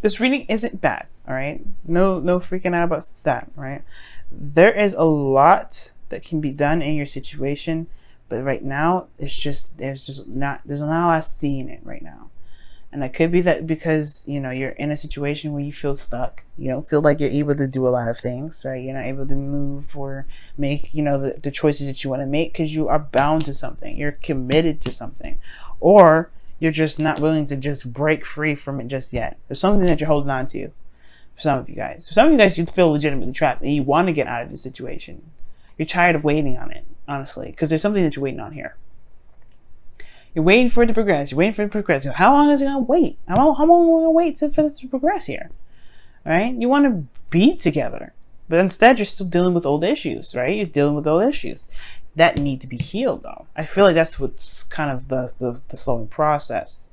This reading isn't bad, all right? No freaking out about that, right? There is a lot that can be done in your situation, but right now there's not a lot of seeing it right now. And that could be that because, you know, you're in a situation where you feel stuck. You don't feel like you're able to do a lot of things, right? You're not able to move or make, you know, the choices that you want to make because you are bound to something. You're committed to something. Or you're just not willing to just break free from it just yet. There's something that you're holding on to for some of you guys. For some of you guys, you feel legitimately trapped and you want to get out of the situation. You're tired of waiting on it, honestly, because there's something that you're waiting on here. You're waiting for it to progress. You're waiting for it to progress. How long is it going to wait? How long are we going to wait for this to progress here? Right? You want to be together. But instead, you're still dealing with old issues, right? You're dealing with old issues that need to be healed, though. I feel like that's what's kind of the slowing process,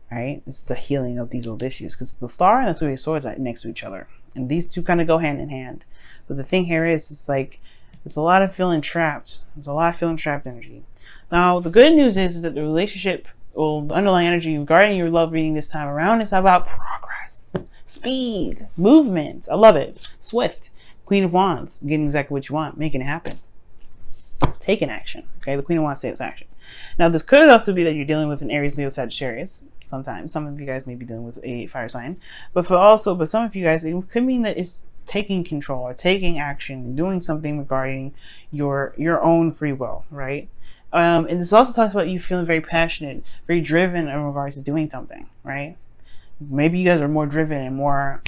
right? It's the healing of these old issues. Because the Star and the Three of Swords are next to each other. And these two kind of go hand in hand. But the thing here is, it's like, there's a lot of feeling trapped. There's a lot of feeling trapped energy. Now, the good news is that the relationship, or the underlying energy regarding your love reading this time around is about progress, speed, movement. I love it. Swift. Queen of Wands, getting exactly what you want, making it happen. Taking action. Okay, the Queen of Wands takes action. Now, this could also be that you're dealing with an Aries, Leo, Sagittarius. Sometimes, some of you guys may be dealing with a fire sign, but some of you guys, it could mean that it's taking control or taking action, doing something regarding your own free will, right? And this also talks about you feeling very passionate, very driven in regards to doing something, right? Maybe you guys are more driven and more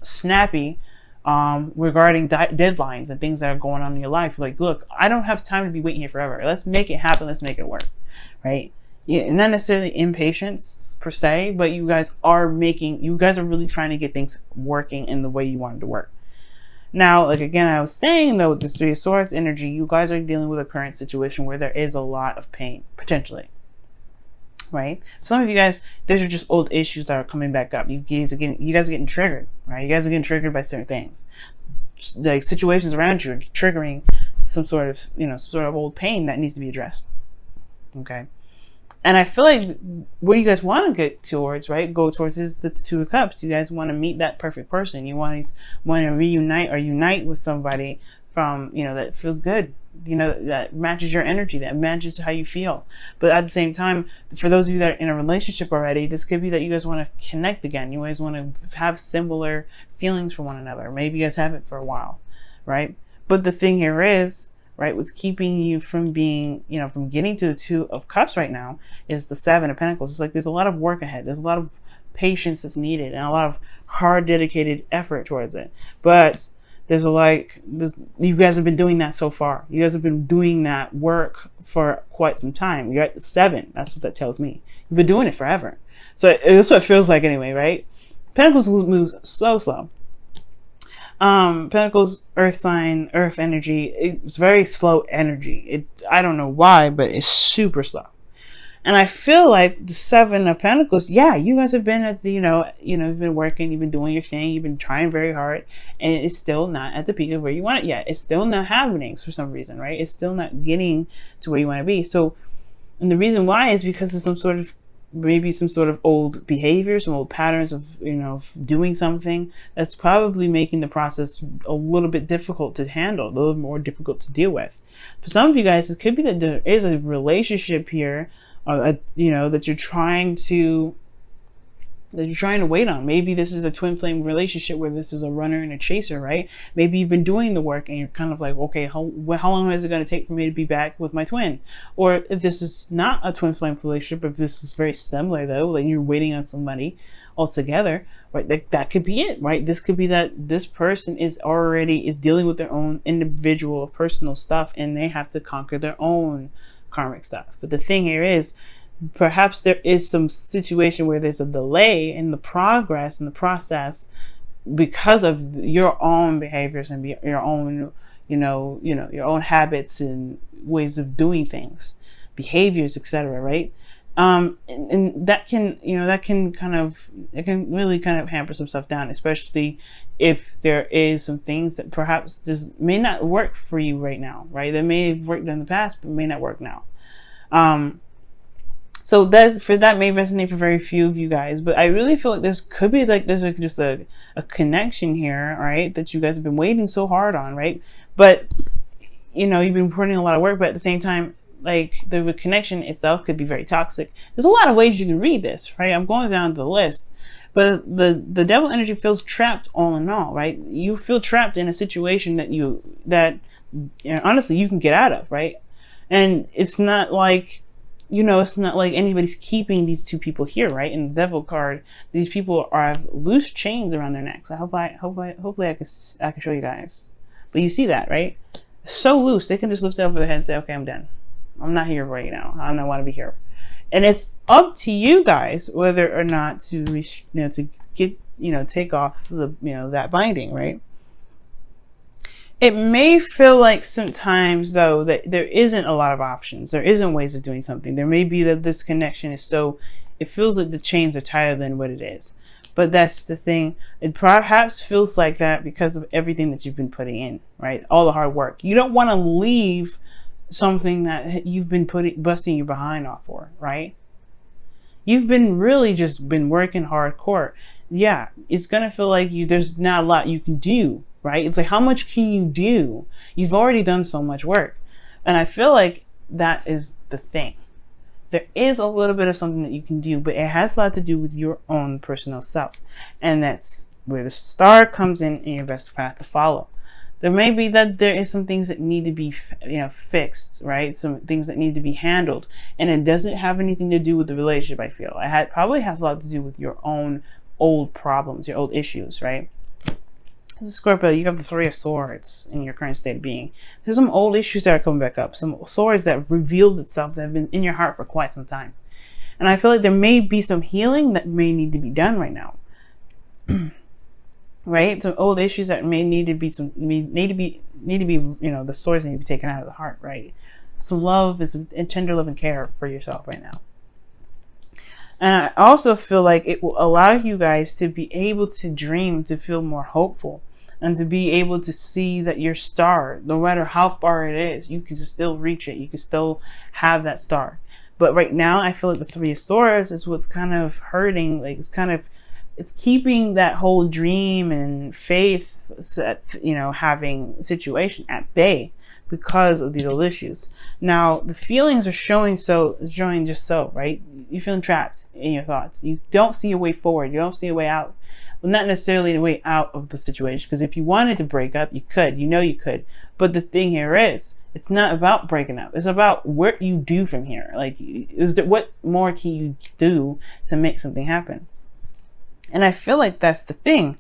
snappy regarding deadlines and things that are going on in your life. Like, look, I don't have time to be waiting here forever. Let's make it happen. Let's make it work, right? Yeah, not necessarily impatience per se, but you guys are really trying to get things working in the way you want it to work. Now, like again, I was saying though, with this Three of Swords energy, you guys are dealing with a current situation where there is a lot of pain, potentially. Right? For some of you guys, these are just old issues that are coming back up. You guys are getting triggered, right? You guys are getting triggered by certain things. Just like situations around you are triggering some sort of old pain that needs to be addressed. Okay. And I feel like what you guys want to get towards, right, go towards is the Two of Cups. You guys want to meet that perfect person. You want to reunite or unite with somebody from, that feels good, that matches your energy, that matches how you feel. But at the same time, for those of you that are in a relationship already, this could be that you guys want to connect again. You guys want to have similar feelings for one another. Maybe you guys have it for a while, right? But the thing here is, right, what's keeping you from being, from getting to the Two of Cups right now is the Seven of Pentacles. It's like there's a lot of work ahead. There's a lot of patience that's needed and a lot of hard, dedicated effort towards it. But you guys have been doing that so far. You guys have been doing that work for quite some time. You're at the 7. That's what that tells me. You've been doing it forever. So that's what it feels like anyway, right? Pentacles moves so slow. Pentacles, earth sign, earth energy. It's very slow energy. I don't know why, but it's super slow. And I feel like the Seven of Pentacles, yeah, you guys have been at the, you've been working, you've been doing your thing, you've been trying very hard, and it's still not at the peak of where you want it yet. It's still not happening for some reason, right? It's still not getting to where you want to be. So, and the reason why is because of some sort of old behavior, some old patterns of, doing something that's probably making the process a little bit difficult to handle, a little more difficult to deal with. For some of you guys, it could be that there is a relationship here, that you're trying to wait on. Maybe this is a twin flame relationship where this is a runner and a chaser, right? Maybe you've been doing the work and you're kind of like, okay, how long is it going to take for me to be back with my twin? Or if this is not a twin flame relationship, if this is very similar though, like you're waiting on somebody altogether, right? That could be it, right? This could be that this person is dealing with their own individual personal stuff and they have to conquer their own karmic stuff. But the thing here is, perhaps there is some situation where there's a delay in the progress and the process because of your own behaviors and your own, your own habits and ways of doing things, behaviors, etc. Right? And that can really kind of hamper some stuff down, especially if there is some things that perhaps this may not work for you right now, right? That may have worked in the past, but may not work now. So that may resonate for very few of you guys, but I really feel like this could be like there's like just a connection here, right? That you guys have been waiting so hard on, right? But you know, you've been putting in a lot of work, but at the same time, like the connection itself could be very toxic. There's a lot of ways you can read this, right? I'm going down the list, but the devil energy feels trapped all in all, right? You feel trapped in a situation that you know, honestly you can get out of, right? And it's not like, you know, it's not like anybody's keeping these two people here, right? In the devil card, these people have loose chains around their necks. Hopefully I can show you guys. But you see that, right? So loose, they can just lift it over their head and say, okay, I'm done. I'm not here right now. I don't want to be here. And it's up to you guys whether or not to, to get, take off the, that binding, right? It may feel like sometimes, though, that there isn't a lot of options. There isn't ways of doing something. There may be that this connection is so, it feels like the chains are tighter than what it is. But that's the thing. It perhaps feels like that because of everything that you've been putting in, right? All the hard work. You don't want to leave something that you've been busting your behind off for, right? You've been really just been working hardcore. Yeah, it's going to feel like there's not a lot you can do, right? It's like, how much can you do? You've already done so much work. And I feel like that is the thing. There is a little bit of something that you can do, but it has a lot to do with your own personal self. And that's where the star comes in your best path to follow. There may be that there is some things that need to be, fixed, right? Some things that need to be handled. And it doesn't have anything to do with the relationship, I feel. It probably has a lot to do with your own old problems, your old issues, right? Scorpio, you have the Three of Swords in your current state of being. There's some old issues that are coming back up. Some swords that have revealed itself that have been in your heart for quite some time. And I feel like there may be some healing that may need to be done right now. Right? Some old issues that may need to be the swords need to be taken out of the heart, right? Some love is tender love and care for yourself right now. And I also feel like it will allow you guys to be able to dream, to feel more hopeful, and to be able to see that your star, no matter how far it is, you can still reach it. You can still have that star. But right now, I feel like the Three of Swords is what's kind of hurting. Like it's keeping that whole dream and faith, having situation at bay because of these old issues. Now, the feelings are showing just so, right? You're feeling trapped in your thoughts. You don't see a way forward. You don't see a way out. Well, not necessarily a way out of the situation, because if you wanted to break up, you could. You could. But the thing here is, it's not about breaking up. It's about what you do from here. Like, what more can you do to make something happen? And I feel like that's the thing.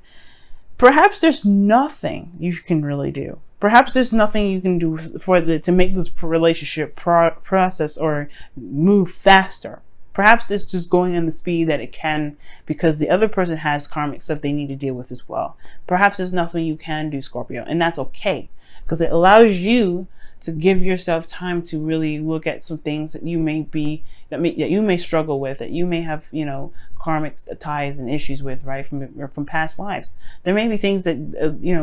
Perhaps there's nothing you can really do. Perhaps there's nothing you can do to make this relationship process or move faster. Perhaps it's just going in the speed that it can because the other person has karmic stuff they need to deal with as well. Perhaps there's nothing you can do, Scorpio, and that's okay because it allows you to give yourself time to really look at some things that you may struggle with, that you may have, karmic ties and issues with, right, from past lives. There may be things that,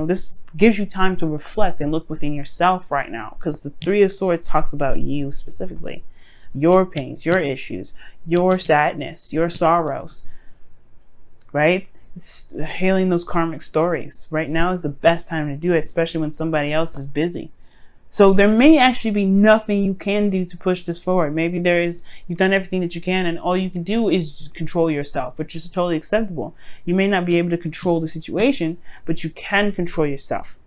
this gives you time to reflect and look within yourself right now, because the Three of Swords talks about you specifically, your pains, your issues, your sadness, your sorrows, right? It's healing those karmic stories. Right now is the best time to do it, especially when somebody else is busy. So there may actually be nothing you can do to push this forward. Maybe you've done everything that you can and all you can do is control yourself, which is totally acceptable. You may not be able to control the situation, but you can control yourself.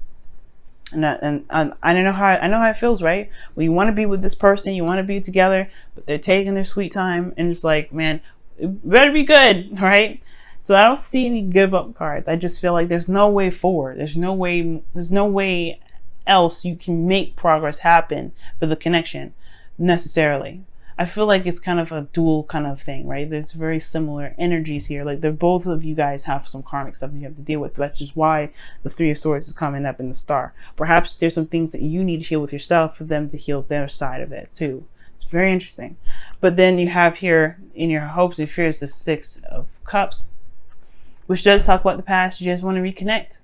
And I know how it feels, right? Well, you want to be with this person, you want to be together, but they're taking their sweet time, and it's like, man, it better be good, right? So I don't see any give up cards. I just feel like there's no way forward. There's no way else you can make progress happen for the connection necessarily. I feel like it's kind of a dual kind of thing, right? There's very similar energies here. Like both of you guys have some karmic stuff that you have to deal with. That's just why the Three of Swords is coming up in the star. Perhaps there's some things that you need to heal with yourself for them to heal their side of it too. It's very interesting. But then you have here in your hopes and fears the Six of Cups, which does talk about the past. You just want to reconnect.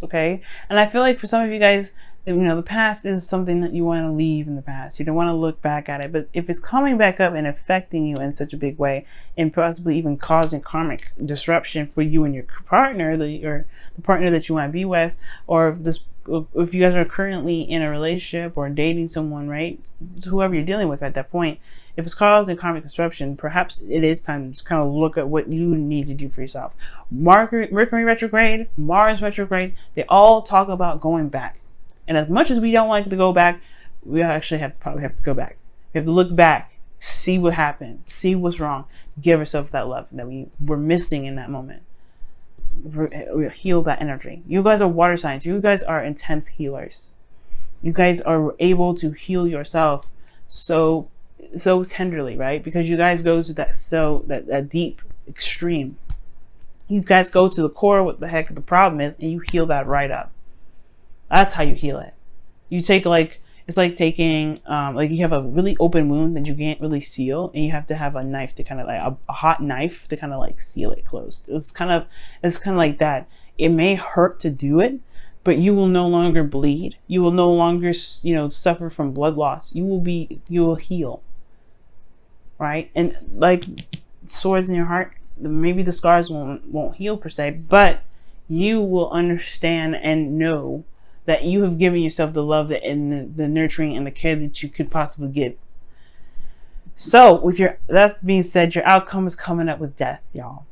Okay, and I feel like for some of you guys, You know, the past is something that you want to leave in the past. You don't want to look back at it. But if it's coming back up and affecting you in such a big way, and possibly even causing karmic disruption for you and your partner, or the partner that you want to be with, or if you guys are currently in a relationship or dating someone, right? Whoever you're dealing with at that point, if it's causing karmic disruption, perhaps it is time to just kind of look at what you need to do for yourself. Mercury retrograde, Mars retrograde, they all talk about going back. And as much as we don't like to go back, we actually probably have to go back. We have to look back, see what happened, see what's wrong, give ourselves that love that we were missing in that moment. Heal that energy. You guys are water signs. You guys are intense healers. You guys are able to heal yourself so tenderly, right? Because you guys go to that deep extreme. You guys go to the core of what the heck the problem is, and you heal that right up. That's how you heal it. You take it's like taking you have a really open wound that you can't really seal, and you have to have a knife to kind of a hot knife to kind of seal it closed. It's kind of like that. It may hurt to do it, but you will no longer bleed. You will no longer suffer from blood loss. You will heal. Right? And like swords in your heart, maybe the scars won't heal per se, but you will understand and know that you have given yourself the love and the nurturing and the care that you could possibly give. So with that being said, your outcome is coming up with death, y'all.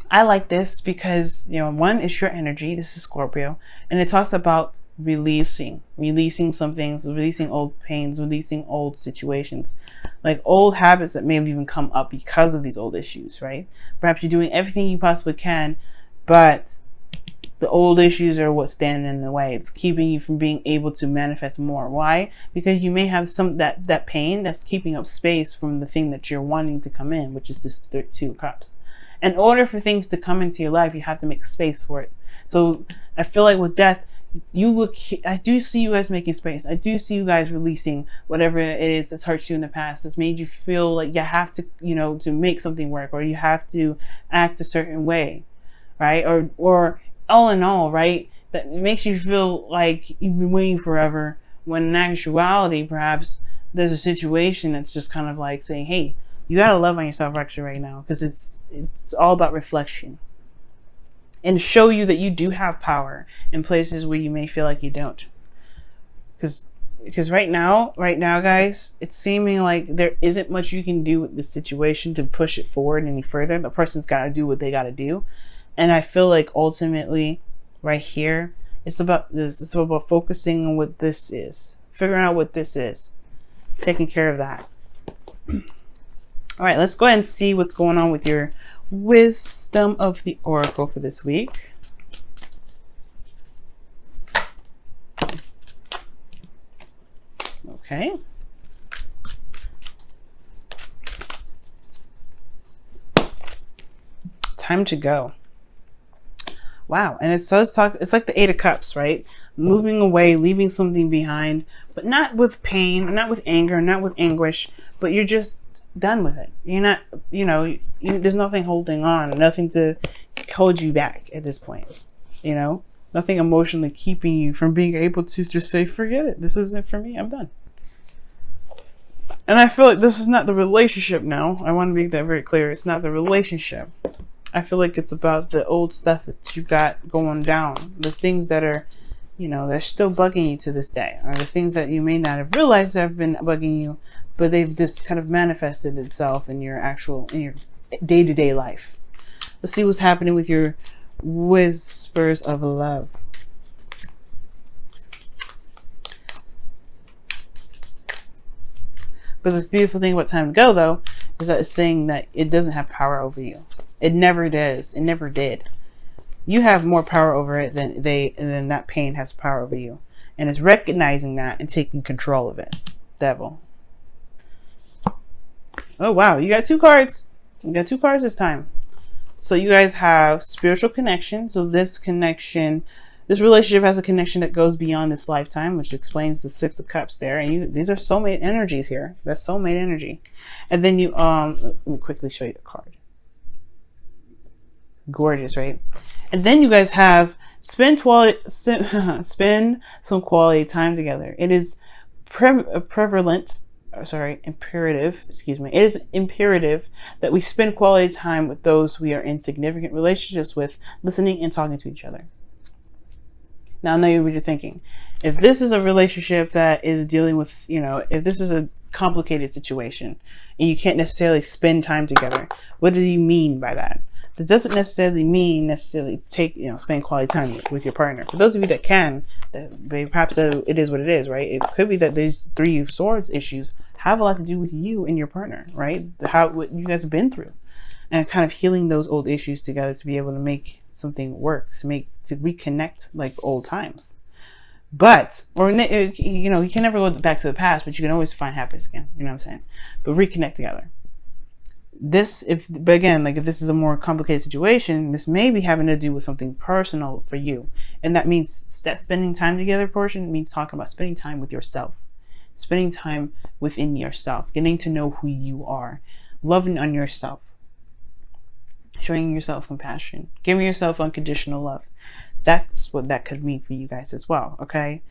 I like this because, one is your energy. This is Scorpio. And it talks about releasing some things, releasing old pains, releasing old situations, like old habits that may have even come up because of these old issues, right? Perhaps you're doing everything you possibly can, but the old issues are what's standing in the way. It's keeping you from being able to manifest more. Why? Because you may have that pain that's keeping up space from the thing that you're wanting to come in, which is this Two of Cups. In order for things to come into your life, you have to make space for it. So I feel like with death, I do see you guys making space. I do see you guys releasing whatever it is that's hurt you in the past, that's made you feel like you have to, to make something work, or you have to act a certain way, right? Or all in all, right, that makes you feel like you've been waiting forever, when in actuality, perhaps there's a situation that's just kind of like saying, hey, you gotta love on yourself actually right now, because it's all about reflection, and show you that you do have power in places where you may feel like you don't. Because right now, guys, it's seeming like there isn't much you can do with the situation to push it forward any further. The person's got to do what they got to do. And I feel like ultimately right here, it's about this. It's about focusing on what this is, figuring out what this is, taking care of that. All right, let's go ahead and see what's going on with your wisdom of the oracle for this week. Okay. Time to go. Wow. And it's like the Eight of Cups, right? Moving away, leaving something behind, but not with pain, not with anger, not with anguish, but you're just done with it. You're not, there's nothing holding on, nothing to hold you back at this point. Nothing emotionally keeping you from being able to just say, forget it. This isn't for me. I'm done. And I feel like this is not the relationship now. I want to make that very clear. It's not the relationship. I feel like it's about the old stuff that you've got going down. The things that are, they're still bugging you to this day. Or the things that you may not have realized have been bugging you, but they've just kind of manifested itself in your day-to-day life. Let's see what's happening with your whispers of love. But the beautiful thing about time to go, though, is that it's saying that it doesn't have power over you. It never does. It never did. You have more power over it than that pain has power over you. And it's recognizing that and taking control of it. Devil. Oh, wow. You got two cards. You got two cards this time. So you guys have spiritual connection. So this relationship has a connection that goes beyond this lifetime, which explains the Six of Cups there. And these are soulmate energies here. That's soulmate energy. And then let me quickly show you the card. Gorgeous, right? And then you guys have spend some quality time together. It is imperative, excuse me. It is imperative that we spend quality time with those we are in significant relationships with, listening and talking to each other. Now, I know what you're thinking. If this is a relationship that is dealing with, if this is a complicated situation and you can't necessarily spend time together, what do you mean by that? That doesn't necessarily mean spend quality time with your partner. For those of you that can, perhaps it is what it is, right? It could be that these Three of Swords issues have a lot to do with you and your partner, right? What you guys have been through, and kind of healing those old issues together to be able to make something work, to reconnect like old times. But, you can never go back to the past, but you can always find happiness again. You know what I'm saying? But reconnect together. If this is a more complicated situation, this may be having to do with something personal for you. And that means that spending time together portion means talking about spending time with yourself, spending time within yourself, getting to know who you are, loving on yourself, showing yourself compassion, giving yourself unconditional love. That's what that could mean for you guys as well. Okay.